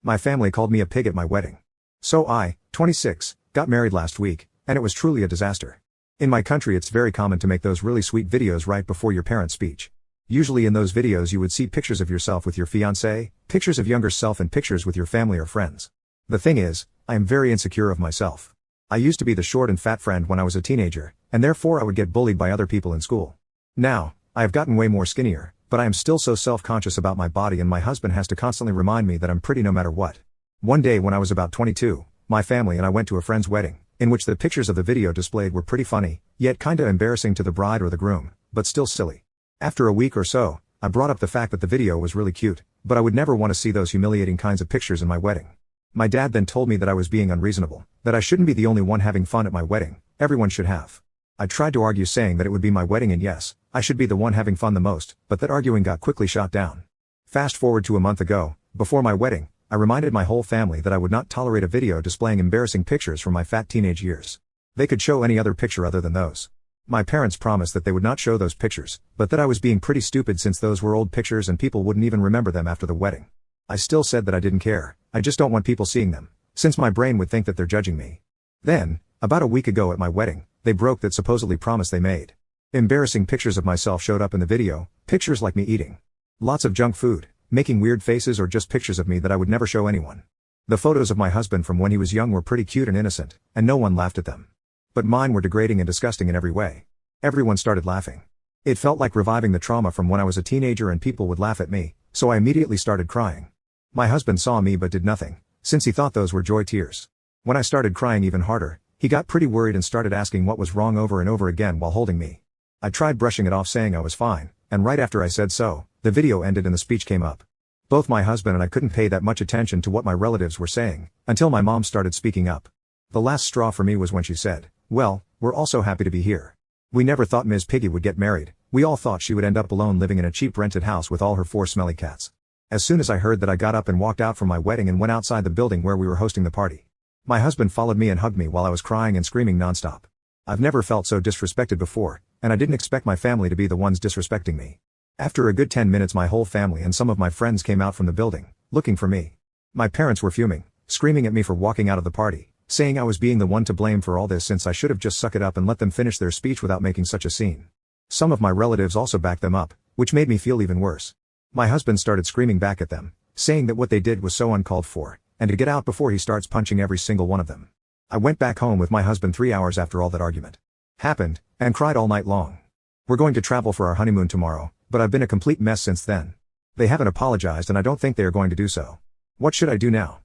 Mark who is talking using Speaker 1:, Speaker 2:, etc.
Speaker 1: My family called me a pig at my wedding. So I, 26, got married last week, and it was truly a disaster. In my country it's very common to make those really sweet videos right before your parents' speech. Usually in those videos you would see pictures of yourself with your fiancé, pictures of younger self and pictures with your family or friends. The thing is, I am very insecure of myself. I used to be the short and fat friend when I was a teenager, and therefore I would get bullied by other people in school. Now, I have gotten way more skinnier, but I am still so self-conscious about my body and my husband has to constantly remind me that I'm pretty no matter what. One day when I was about 22, my family and I went to a friend's wedding, in which the pictures of the video displayed were pretty funny, yet kinda embarrassing to the bride or the groom, but still silly. After a week or so, I brought up the fact that the video was really cute, but I would never want to see those humiliating kinds of pictures in my wedding. My dad then told me that I was being unreasonable, that I shouldn't be the only one having fun at my wedding, everyone should have. I tried to argue saying that it would be my wedding and yes, I should be the one having fun the most, but that arguing got quickly shot down. Fast forward to a month ago, before my wedding, I reminded my whole family that I would not tolerate a video displaying embarrassing pictures from my fat teenage years. They could show any other picture other than those. My parents promised that they would not show those pictures, but that I was being pretty stupid since those were old pictures and people wouldn't even remember them after the wedding. I still said that I didn't care, I just don't want people seeing them, since my brain would think that they're judging me. Then, about a week ago at my wedding, they broke that supposedly promise they made. Embarrassing pictures of myself showed up in the video, pictures like me eating lots of junk food, making weird faces or just pictures of me that I would never show anyone. The photos of my husband from when he was young were pretty cute and innocent, and no one laughed at them. But mine were degrading and disgusting in every way. Everyone started laughing. It felt like reviving the trauma from when I was a teenager and people would laugh at me, so I immediately started crying. My husband saw me but did nothing, since he thought those were joy tears. When I started crying even harder, he got pretty worried and started asking what was wrong over and over again while holding me. I tried brushing it off saying I was fine, and right after I said so, the video ended and the speech came up. Both my husband and I couldn't pay that much attention to what my relatives were saying, until my mom started speaking up. The last straw for me was when she said, "Well, we're also happy to be here. We never thought Ms. Piggy would get married, we all thought she would end up alone living in a cheap rented house with all her 4 smelly cats." As soon as I heard that I got up and walked out from my wedding and went outside the building where we were hosting the party. My husband followed me and hugged me while I was crying and screaming nonstop. I've never felt so disrespected before, and I didn't expect my family to be the ones disrespecting me. After a good 10 minutes my whole family and some of my friends came out from the building, looking for me. My parents were fuming, screaming at me for walking out of the party, saying I was being the one to blame for all this since I should have just suck it up and let them finish their speech without making such a scene. Some of my relatives also backed them up, which made me feel even worse. My husband started screaming back at them, saying that what they did was so uncalled for, and to get out before he starts punching every single one of them. I went back home with my husband 3 hours after all that argument happened, and cried all night long. We're going to travel for our honeymoon tomorrow, but I've been a complete mess since then. They haven't apologized and I don't think they are going to do so. What should I do now?